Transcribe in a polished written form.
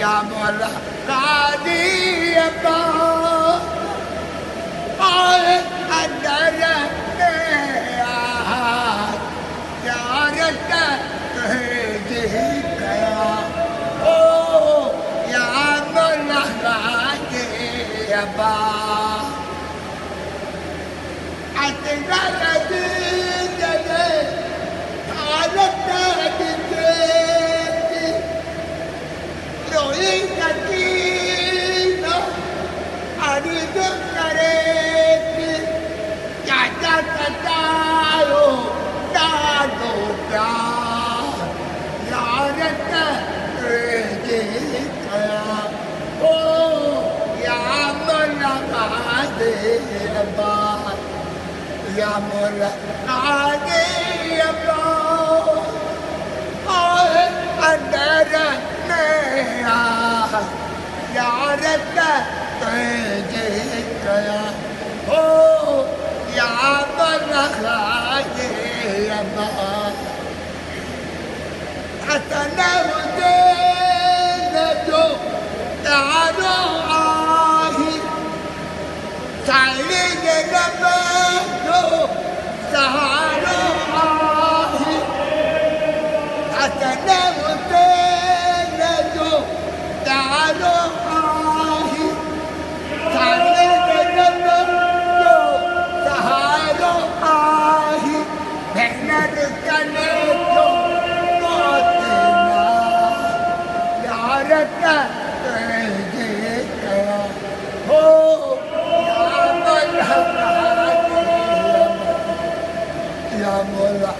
या मौला कादी अब्बास आए अंदर ज़ियारत तुझे गया ओ या मौला कादी अब्बास अतना जगे हालत रोई कतीनो अर्ज करे चाचा कतारो डालो प्यार ज़ियारत तुझे गया ओ या मौला कादी अब्बास या मौला कादी अब्बास आए अंदर मेरा ज़ियारत तुझे गया ओ या मौला कादी अब्बास हसन हुसैन जो तारो आही साले जब जो सहारो आही हसन हुसैन जो तारो आही साले जब जो सहारो आही मेहनत करने जो ज़ियारत तुझे गया हो या मौला